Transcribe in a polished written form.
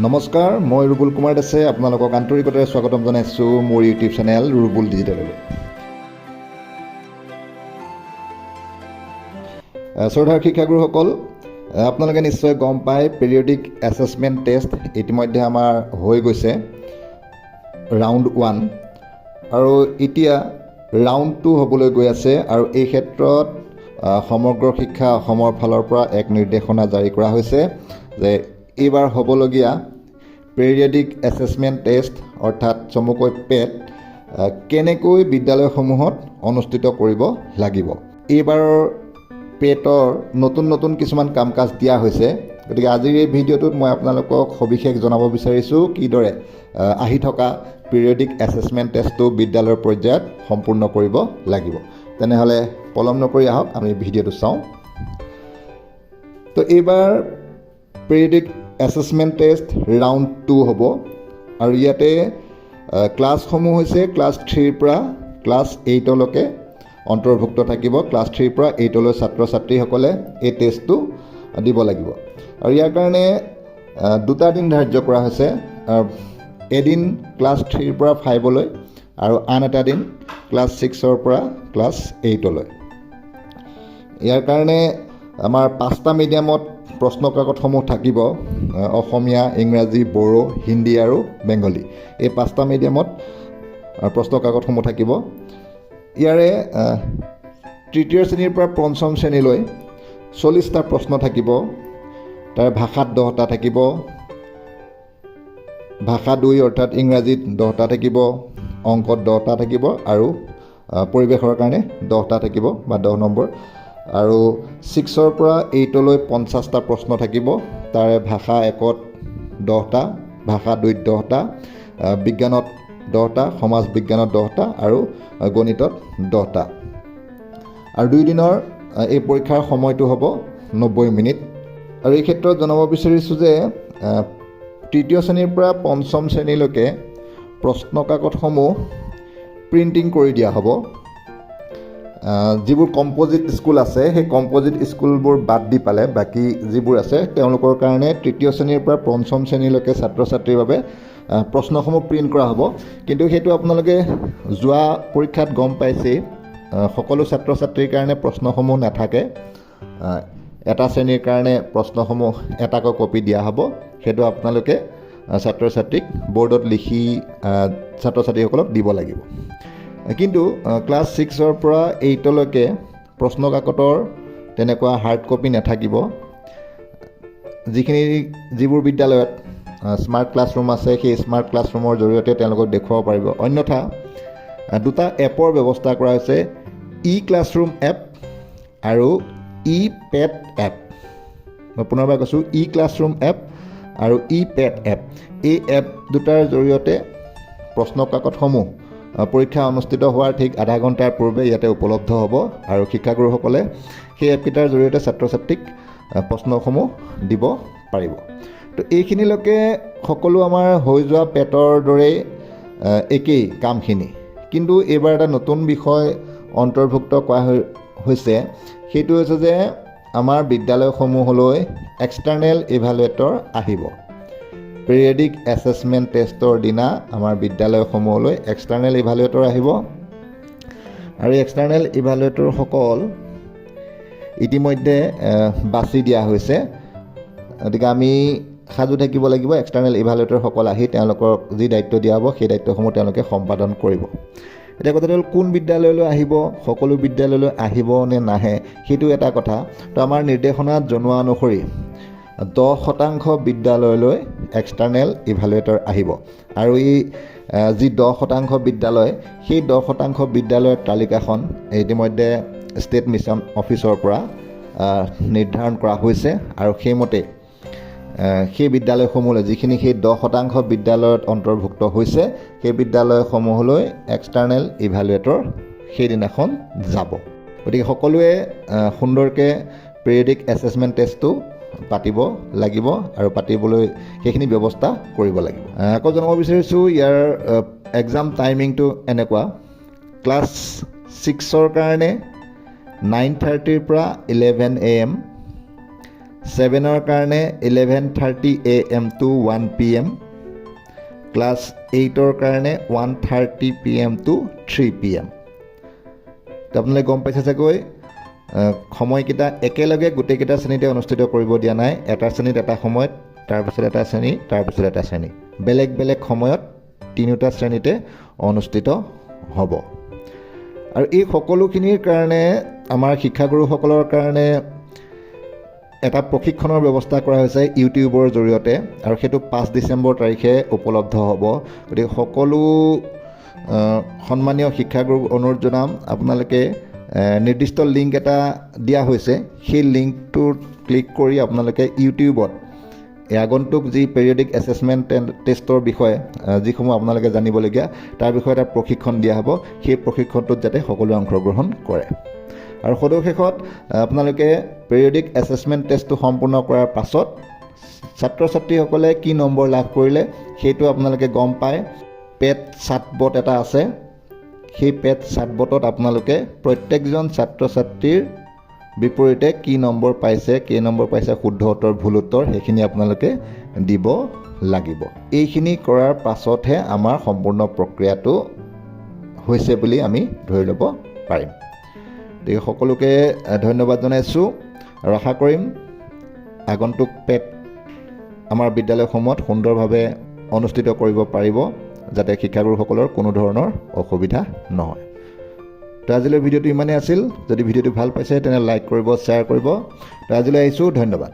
নমস্কাৰ, মই ৰুবুল কুমাৰ দাসে আপোনালোকক আন্তৰিকতাৰে স্বাগতম জনাইছোঁ মোৰ ইউটিউব চেনেল ৰুবুল ডিজিটেললৈ। শ্ৰদ্ধাৰ শিক্ষাগুৰুসকল, আপোনালোকে নিশ্চয় গম পায় পিৰিয়ডিক এছেছমেণ্ট টেষ্ট ইতিমধ্যে আমাৰ হৈ গৈছে ৰাউণ্ড 1 আৰু এতিয়া ৰাউণ্ড 2 হ'বলৈ গৈ আছে। আৰু এই ক্ষেত্ৰত সমগ্ৰ শিক্ষা অসমৰ ফালৰ পৰা এক নিৰ্দেশনা জাৰি কৰা হৈছে যে এইবাৰ হ'বলগীয়া পিৰিয়ডিক এছেছমেণ্ট টেষ্ট অৰ্থাৎ চমুকৈ পেট কেনেকৈ বিদ্যালয়সমূহত অনুষ্ঠিত কৰিব লাগিব। এইবাৰৰ পেটৰ নতুন কিছুমান কাম কাজ দিয়া হৈছে। গতিকে আজিৰ এই ভিডিঅ'টোত মই আপোনালোকক সবিশেষ জনাব বিচাৰিছোঁ কিদৰে আহি থকা পিৰিয়ডিক এছেছমেণ্ট টেষ্টটো বিদ্যালয়ৰ পৰ্যায়ত সম্পূৰ্ণ কৰিব লাগিব। তেনেহ'লে পলম নকৰি আহক আমি ভিডিঅ'টো চাওঁ। তো এইবাৰ পিৰিয়ডিক এছেছমেণ্ট টেষ্ট ৰাউণ্ড 2 হ'ব আৰু ইয়াতে ক্লাছসমূহ হৈছে ক্লাছ 3ৰ পৰা ক্লাছ 8লৈকে অন্তৰ্ভুক্ত থাকিব। ক্লাছ 3ৰ পৰা 8লৈ ছাত্ৰ ছাত্ৰীসকলে এই টেষ্টটো দিব লাগিব। আৰু ইয়াৰ কাৰণে দুটা দিন ধাৰ্য কৰা হৈছে, এদিন ক্লাছ 3ৰ পৰা 5লৈ আৰু আন এটা দিন ক্লাছ 6ৰ পৰা ক্লাছ 8লৈ। ইয়াৰ কাৰণে আমাৰ 5টা মিডিয়ামত প্ৰশ্ন কাকতসমূহ থাকিব, অসমীয়া, ইংৰাজী, বড়ো, হিন্দী আৰু বেংগলী। এই 5টা মিডিয়ামত প্ৰশ্ন কাকতসমূহ থাকিব। ইয়াৰে তৃতীয় শ্ৰেণীৰ পৰা পঞ্চম শ্ৰেণীলৈ 40টা প্ৰশ্ন থাকিব। তাৰ ভাষাত 10টা থাকিব, ভাষা 2 অৰ্থাৎ ইংৰাজীত 10টা থাকিব, অংকত 10টা থাকিব আৰু পৰিৱেশৰ কাৰণে 10টা থাকিব বা 10 নম্বৰ। আৰু 6ৰ পৰা 8লৈ 50টা প্ৰশ্ন থাকিব। তাৰে ভাষা 1ত 10টা, ভাষা 2ত 10টা, বিজ্ঞানত 10টা, সমাজ বিজ্ঞানত 10টা আৰু গণিতত 10টা। আৰু 2 দিনৰ এই পৰীক্ষাৰ সময়টো হ'ব 90 মিনিট। আৰু এই ক্ষেত্ৰত জনাব বিচাৰিছোঁ যে তৃতীয় শ্ৰেণীৰ পৰা পঞ্চম শ্ৰেণীলৈকে প্ৰশ্ন কাকতসমূহ প্ৰিণ্টিং কৰি দিয়া হ'ব। যিবোৰ কম্প'জিট স্কুল আছে সেই কম্প'জিট স্কুলবোৰ বাদ দি পালে বাকী যিবোৰ আছে তেওঁলোকৰ কাৰণে তৃতীয় শ্ৰেণীৰ পৰা পঞ্চম শ্ৰেণীলৈকে ছাত্ৰ ছাত্ৰীৰ বাবে প্ৰশ্নসমূহ প্ৰিণ্ট কৰা হ'ব। কিন্তু সেইটো আপোনালোকে যোৱা পৰীক্ষাত গম পাইছেই, সকলো ছাত্ৰ ছাত্ৰীৰ কাৰণে প্ৰশ্নসমূহ নাথাকে। এটা শ্ৰেণীৰ কাৰণে প্ৰশ্নসমূহ এটাকৈ কপি দিয়া হ'ব। সেইটো আপোনালোকে ছাত্ৰ ছাত্ৰীক বৰ্ডত লিখি ছাত্ৰ ছাত্ৰীসকলক দিব লাগিব। কিন্তু ক্লাছ 6ৰ পৰা 8লৈকে প্ৰশ্ন কাকতৰ তেনেকুৱা হাৰ্ড কপি নাথাকিব। যিবোৰ বিদ্যালয়ত স্মাৰ্ট ক্লাছৰুম আছে সেই স্মাৰ্ট ক্লাছৰুমৰ জৰিয়তে তেওঁলোকক দেখুৱাব পাৰিব। অন্যথা দুটা এপৰ ব্যৱস্থা কৰা হৈছে, ই ক্লাছৰুম এপ আৰু ই পেড এপ। মই পুনৰবাৰ কৈছোঁ, ই ক্লাছৰুম এপ আৰু ই পেড এপ। এই এপ দুটাৰ জৰিয়তে প্ৰশ্ন কাকতসমূহ পৰীক্ষা অনুষ্ঠিত হোৱাৰ ঠিক আধা ঘণ্টাৰ পূৰ্বে ইয়াতে উপলব্ধ হ'ব আৰু শিক্ষাগুৰুসকলে সেই এপকেইটাৰ জৰিয়তে ছাত্ৰ ছাত্ৰীক প্ৰশ্নসমূহ দিব পাৰিব। তো এইখিনিলৈকে সকলো আমাৰ হৈ যোৱা পেটৰ দৰেই একেই কামখিনি। কিন্তু এইবাৰ এটা নতুন বিষয় অন্তৰ্ভুক্ত কৰা হৈছে, সেইটো হৈছে যে আমাৰ বিদ্যালয়সমূহলৈ এক্সটাৰ্নেল ইভালুৱেটৰ আহিব। পিৰিয়ডিক এছেছমেণ্ট টেষ্টৰ দিনা আমাৰ বিদ্যালয়সমূহলৈ এক্সটাৰ্নেল ইভালুৱেটৰ আহিব আৰু এক্সটাৰ্নেল ইভালুৱেটৰসকল ইতিমধ্যে বাছি দিয়া হৈছে। গতিকে আমি সাজু থাকিব লাগিব। এক্সটাৰ্নেল ইভালুৱেটৰসকল আহি তেওঁলোকক যি দায়িত্ব দিয়া হ'ব সেই দায়িত্বসমূহ তেওঁলোকে সম্পাদন কৰিব। এতিয়া কথাটো হ'ল, কোন বিদ্যালয়লৈ আহিব, সকলো বিদ্যালয়লৈ আহিব নে নাহে সেইটো এটা কথা। তো আমাৰ নিৰ্দেশনাত জনোৱা অনুসৰি 10% বিদ্যালয়লৈ এক্সটাৰ্নেল ইভালুৱেটৰ আহিব। আৰু এই যি 10% বিদ্যালয়, সেই 10% বিদ্যালয়ৰ তালিকাখন ইতিমধ্যে ষ্টেট মিছন অফিচৰ পৰা নিৰ্ধাৰণ কৰা হৈছে। আৰু সেইমতে সেই বিদ্যালয়সমূহলৈ যিখিনি সেই 10% বিদ্যালয়ত অন্তৰ্ভুক্ত হৈছে সেই বিদ্যালয়সমূহলৈ এক্সটাৰ্নেল ইভালুৱেটৰ সেইদিনাখন যাব। গতিকে সকলোৱে সুন্দৰকৈ পিৰিয়ডিক এছেছমেণ্ট টেষ্টটো পাতিব লাগিব আৰু পাতিবলৈ সেইখিনি ব্যৱস্থা কৰিব লাগিব। আকৌ জনাব বিচাৰিছোঁ ইয়াৰ এক্সাম টাইমিংটো এনেকুৱা, ক্লাছ 6ৰ কাৰণে 9:30ৰ পৰা 11 AM, 7ৰ কাৰণে 11:30 AM to 1 PM, ক্লাছ 8ৰ কাৰণে 1:30 PM to 3 PM। তো আপোনালোকে গম পাইছে চাগৈ সময়কেইটা একেলগে গোটেইকেইটা শ্ৰেণীতে অনুষ্ঠিত কৰিব দিয়া নাই। এটা শ্ৰেণীত এটা সময়ত, তাৰপিছত এটা শ্ৰেণী, তাৰপিছত এটা শ্ৰেণী, বেলেগ বেলেগ সময়ত তিনিওটা শ্ৰেণীতে অনুষ্ঠিত হ'ব। আৰু এই সকলোখিনিৰ কাৰণে আমাৰ শিক্ষাগুৰুসকলৰ কাৰণে এটা প্ৰশিক্ষণৰ ব্যৱস্থা কৰা হৈছে ইউটিউবৰ জৰিয়তে, আৰু সেইটো 5 ডিচেম্বৰ তাৰিখে উপলব্ধ হ'ব। গতিকে সকলো সন্মানীয় শিক্ষাগুৰুক অনুৰোধ জনাম, আপোনালোকে নিৰ্দিষ্ট লিংক এটা দিয়া হৈছে, সেই লিংকটোত ক্লিক কৰি আপোনালোকে ইউটিউবত এই আগন্তুক যি পেৰিয়ডিক এছেছমেণ্ট টেষ্টৰ বিষয়ে যিসমূহ আপোনালোকে জানিবলগীয়া তাৰ বিষয়ে এটা প্ৰশিক্ষণ দিয়া হ'ব। সেই প্ৰশিক্ষণটোত যাতে সকলোৱে অংশগ্ৰহণ কৰে। আৰু সদশেষত আপোনালোকে পেৰিয়ডিক এছেছমেণ্ট টেষ্টটো সম্পূৰ্ণ কৰাৰ পাছত ছাত্ৰ ছাত্ৰীসকলে কি নম্বৰ লাভ কৰিলে সেইটো আপোনালোকে গম পায়। পেড চাটবট এটা আছে, সেই পেড চাটবটত আপোনালোকে প্ৰত্যেকজন ছাত্ৰ ছাত্ৰীৰ বিপৰীতে কি নম্বৰ পাইছে, কেই নম্বৰ পাইছে, শুদ্ধ উত্তৰ, ভুল উত্তৰ, সেইখিনি আপোনালোকে দিব লাগিব। এইখিনি কৰাৰ পাছতহে আমাৰ সম্পূৰ্ণ প্ৰক্ৰিয়াটো হৈছে বুলি আমি ধৰি ল'ব পাৰিম। গতিকে সকলোকে ধন্যবাদ জনাইছোঁ, আৰু আশা কৰিম আগন্তুক পেড আমাৰ বিদ্যালয়সমূহত সুন্দৰভাৱে অনুষ্ঠিত কৰিব পাৰিব, যাতে শিক্ষাগুৰুসকলৰ কোনো ধৰণৰ অসুবিধা নহয়। তো আজিলৈ ভিডিঅ'টো ইমানেই আছিল। যদি ভিডিঅ'টো ভাল পাইছে তেনে লাইক কৰিব, শ্বেয়াৰ কৰিব। তো আজিলৈ আহিছোঁ, ধন্যবাদ।